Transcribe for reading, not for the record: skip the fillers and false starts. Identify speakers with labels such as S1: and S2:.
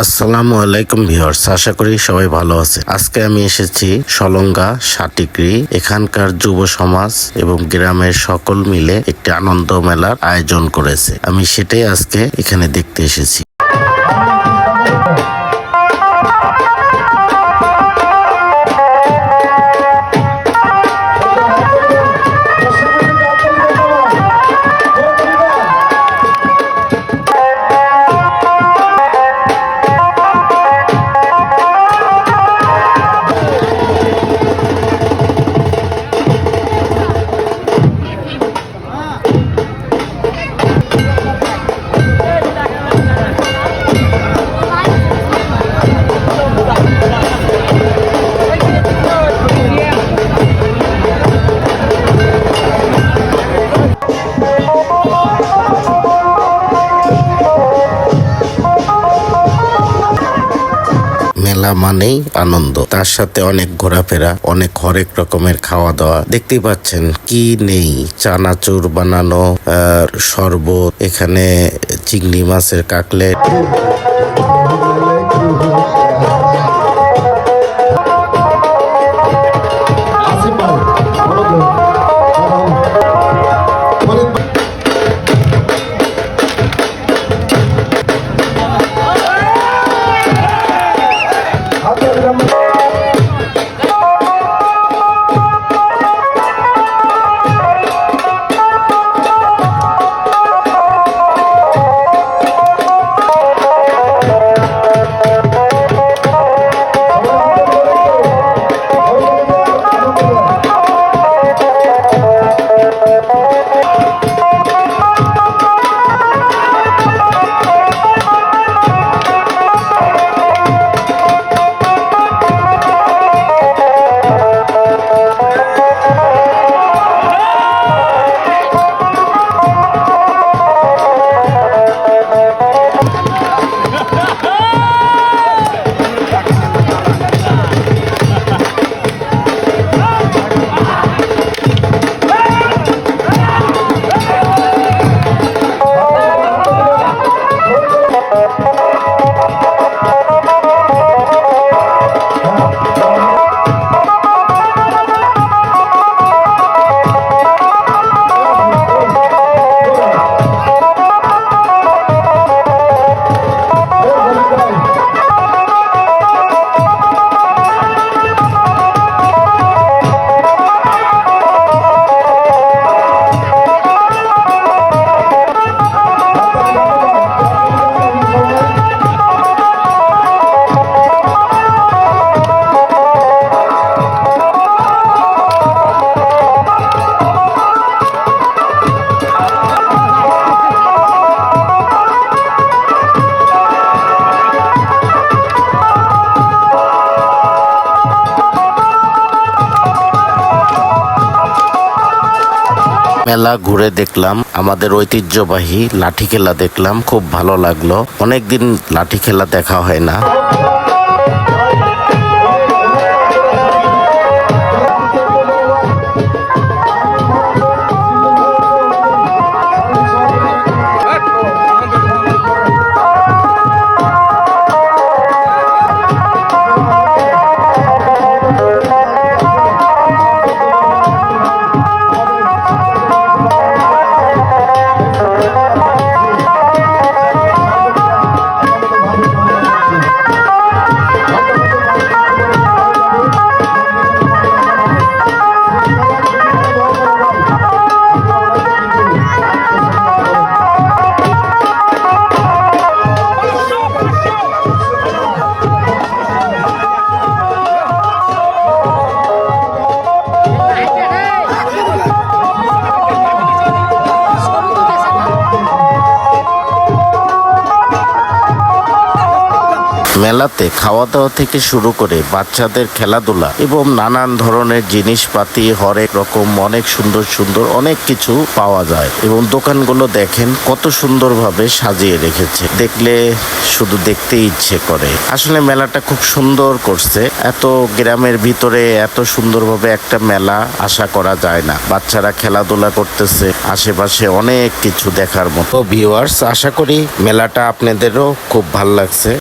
S1: আসসালামু আলাইকুম ভিউয়ার্স, আশা করি সবাই ভালো আছে। আজকে আমি এসেছি সলঙ্গা সাটিকরি। এখানকার যুব সমাজ এবং গ্রামের সকল মিলে একটি আনন্দ মেলার আয়োজন করেছে। আমি সেটাই আজকে এখানে দেখতে এসেছি। মেলা মানেই আনন্দ, তার সাথে অনেক ঘোরাফেরা, অনেক হরেক রকমের খাওয়া দাওয়া। দেখতে পাচ্ছেন কি নেই, চানাচুর বানানো, শরবত, এখানে চিংড়ি মাছের কাকলেট। মেলা ঘুরে দেখলাম, আমাদের ঐতিহ্যবাহী লাঠি খেলা দেখলাম, খুব ভালো লাগলো। অনেকদিন লাঠি খেলা দেখা হয় না। মেলাতে খাওয়া দাওয়া থেকে শুরু করে বাচ্চাদের খেলাধুলা এবং নানান ধরনের জিনিসপাতি, হরেক রকম অনেক সুন্দর সুন্দর অনেক কিছু পাওয়া যায়। এবং দোকানগুলো দেখেন কত সুন্দরভাবে সাজিয়ে রেখেছে, দেখলে শুধু দেখতে ইচ্ছে করে। আসলে মেলাটা খুব সুন্দর করছে। এত গ্রামের ভিতরে এত সুন্দরভাবে একটা মেলা আশা করা যায় না। বাচ্চারা খেলাধুলা করতেছে, আশেপাশে অনেক কিছু দেখার মতো। ভিউয়ার্স, আশা করি মেলাটা আপনাদেরও খুব ভালো লাগছে।